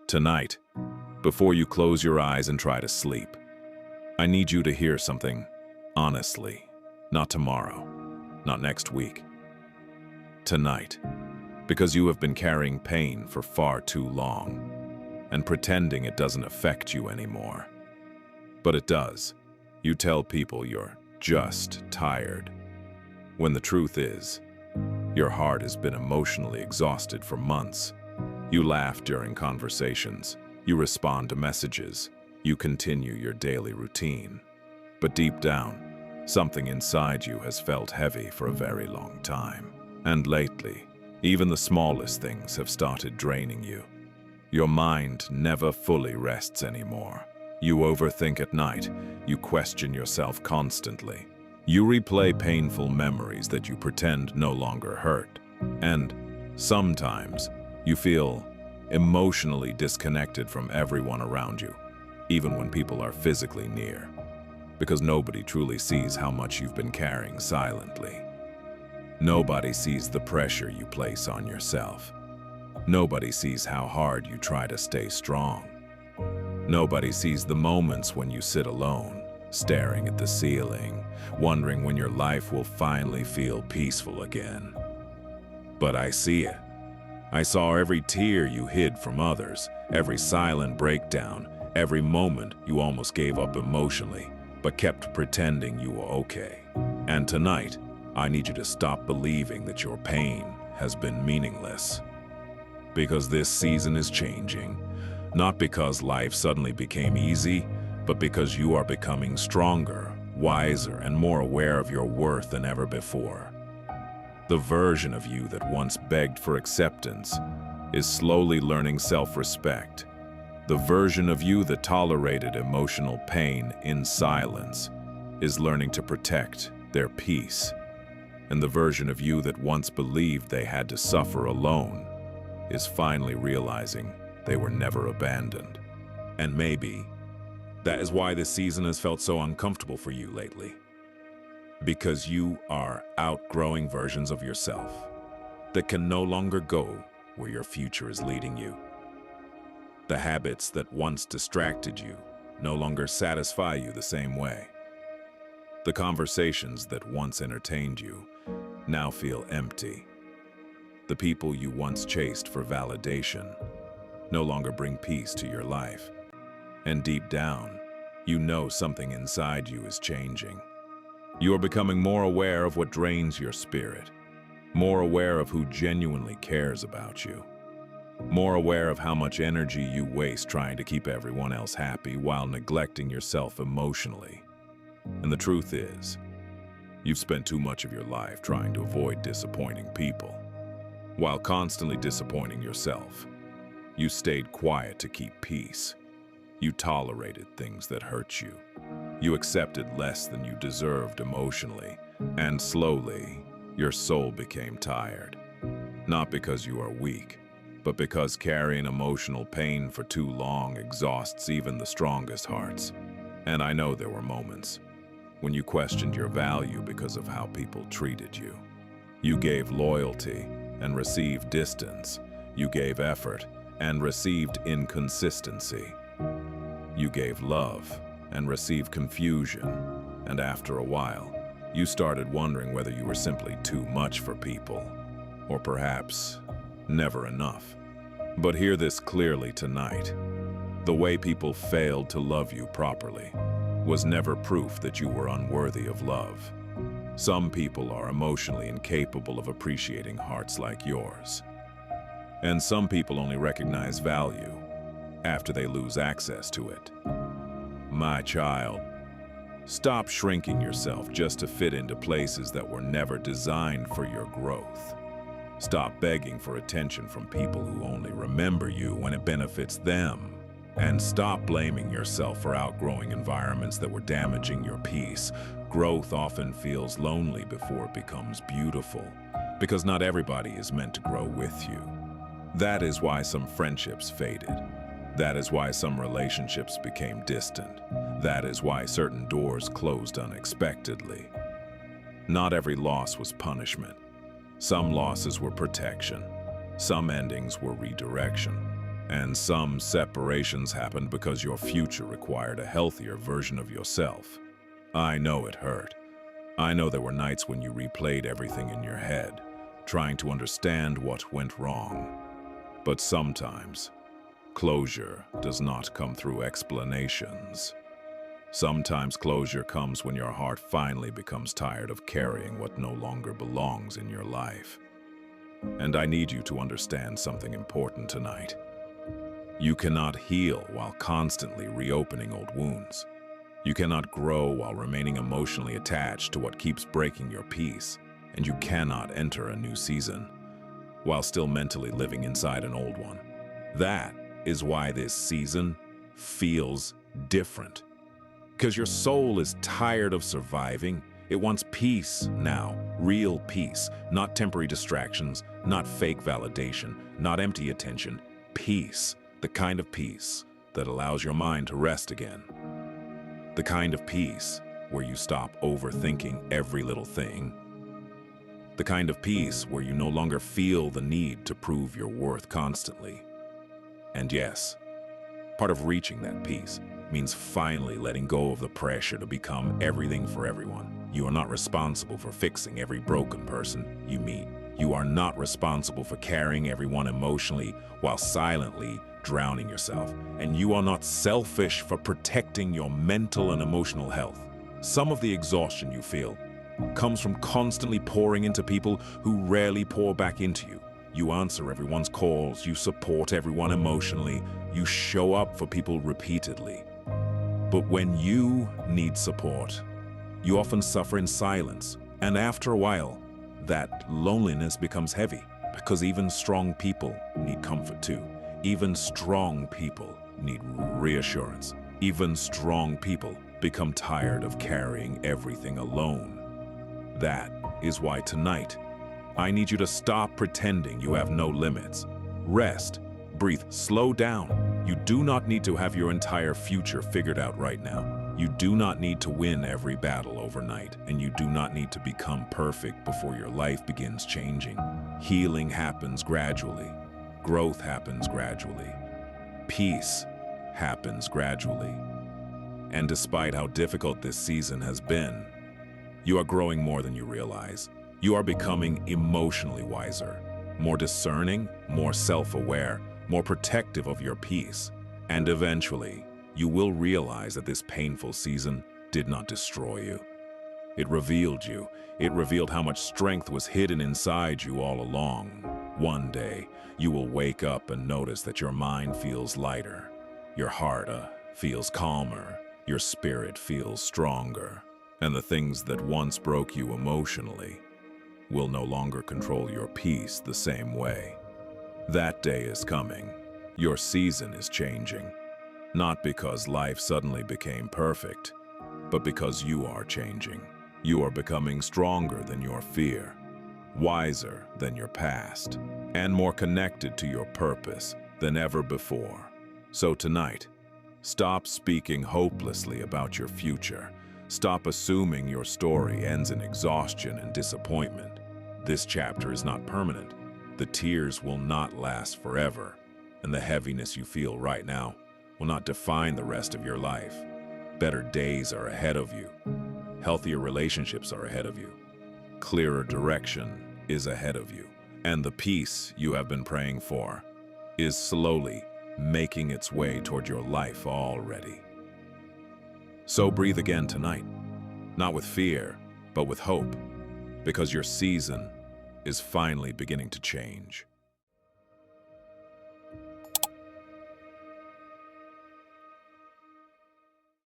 Tonight, before you close your eyes and try to sleep, I need you to hear something honestly. Not tomorrow, not next week. Tonight, because you have been carrying pain for far too long and pretending it doesn't affect you anymore. But it does. You tell people you're just tired, when the truth is, your heart has been emotionally exhausted for months. You laugh during conversations, you respond to messages, you continue your daily routine. But deep down, something inside you has felt heavy for a very long time. And lately, even the smallest things have started draining you. Your mind never fully rests anymore. You overthink at night, you question yourself constantly. You replay painful memories that you pretend no longer hurt. And sometimes, you feel emotionally disconnected from everyone around you, even when people are physically near, because nobody truly sees how much you've been carrying silently. Nobody sees the pressure you place on yourself. Nobody sees how hard you try to stay strong. Nobody sees the moments when you sit alone, staring at the ceiling, wondering when your life will finally feel peaceful again. But I see it. I saw every tear you hid from others, every silent breakdown, every moment you almost gave up emotionally, but kept pretending you were okay. And tonight, I need you to stop believing that your pain has been meaningless. Because this season is changing, not because life suddenly became easy, but because you are becoming stronger, wiser, and more aware of your worth than ever before. The version of you that once begged for acceptance is slowly learning self-respect. The version of you that tolerated emotional pain in silence is learning to protect their peace. And the version of you that once believed they had to suffer alone is finally realizing they were never abandoned. And maybe that is why this season has felt so uncomfortable for you lately. Because you are outgrowing versions of yourself that can no longer go where your future is leading you. The habits that once distracted you no longer satisfy you the same way. The conversations that once entertained you now feel empty. The people you once chased for validation no longer bring peace to your life. And deep down, you know something inside you is changing. You are becoming more aware of what drains your spirit, more aware of who genuinely cares about you, more aware of how much energy you waste trying to keep everyone else happy while neglecting yourself emotionally. And the truth is, you've spent too much of your life trying to avoid disappointing people, while constantly disappointing yourself. You stayed quiet to keep peace. You tolerated things that hurt you. You accepted less than you deserved emotionally, and slowly, your soul became tired. Not because you are weak, but because carrying emotional pain for too long exhausts even the strongest hearts. And I know there were moments when you questioned your value because of how people treated you. You gave loyalty and received distance. You gave effort and received inconsistency. You gave love and received confusion. And after a while, you started wondering whether you were simply too much for people, or perhaps never enough. But hear this clearly tonight. The way people failed to love you properly was never proof that you were unworthy of love. Some people are emotionally incapable of appreciating hearts like yours. And some people only recognize value after they lose access to it. My child, stop shrinking yourself just to fit into places that were never designed for your growth. Stop begging for attention from people who only remember you when it benefits them. And stop blaming yourself for outgrowing environments that were damaging your peace. Growth often feels lonely before it becomes beautiful, because not everybody is meant to grow with you. That is why some friendships faded. That is why some relationships became distant. That is why certain doors closed unexpectedly. Not every loss was punishment. Some losses were protection. Some endings were redirection. And some separations happened because your future required a healthier version of yourself. I know it hurt. I know there were nights when you replayed everything in your head, trying to understand what went wrong. But sometimes, closure does not come through explanations. Sometimes closure comes when your heart finally becomes tired of carrying what no longer belongs in your life. And I need you to understand something important tonight. You cannot heal while constantly reopening old wounds. You cannot grow while remaining emotionally attached to what keeps breaking your peace. And you cannot enter a new season while still mentally living inside an old one. That is why this season feels different. Because your soul is tired of surviving. It wants peace now, real peace, not temporary distractions, not fake validation, not empty attention. Peace, the kind of peace that allows your mind to rest again. The kind of peace where you stop overthinking every little thing. The kind of peace where you no longer feel the need to prove your worth constantly. And yes, part of reaching that peace means finally letting go of the pressure to become everything for everyone. You are not responsible for fixing every broken person you meet. You are not responsible for carrying everyone emotionally while silently drowning yourself. And you are not selfish for protecting your mental and emotional health. Some of the exhaustion you feel comes from constantly pouring into people who rarely pour back into you. You answer everyone's calls, you support everyone emotionally, you show up for people repeatedly. But when you need support, you often suffer in silence. And after a while, that loneliness becomes heavy because even strong people need comfort too. Even strong people need reassurance. Even strong people become tired of carrying everything alone. That is why tonight, I need you to stop pretending you have no limits. Rest, breathe, slow down. You do not need to have your entire future figured out right now. You do not need to win every battle overnight, and you do not need to become perfect before your life begins changing. Healing happens gradually. Growth happens gradually. Peace happens gradually. And despite how difficult this season has been, you are growing more than you realize. You are becoming emotionally wiser, more discerning, more self-aware, more protective of your peace. And eventually, you will realize that this painful season did not destroy you. It revealed you. It revealed how much strength was hidden inside you all along. One day, you will wake up and notice that your mind feels lighter, your heart feels calmer, your spirit feels stronger, and the things that once broke you emotionally will no longer control your peace the same way. That day is coming. Your season is changing. Not because life suddenly became perfect, but because you are changing. You are becoming stronger than your fear, wiser than your past, and more connected to your purpose than ever before. So tonight, stop speaking hopelessly about your future. Stop assuming your story ends in exhaustion and disappointment. This chapter is not permanent. The tears will not last forever, and the heaviness you feel right now will not define the rest of your life. Better days are ahead of you. Healthier relationships are ahead of you. Clearer direction is ahead of you. And the peace you have been praying for is slowly making its way toward your life already. So breathe again tonight, not with fear, but with hope, because your season is finally beginning to change.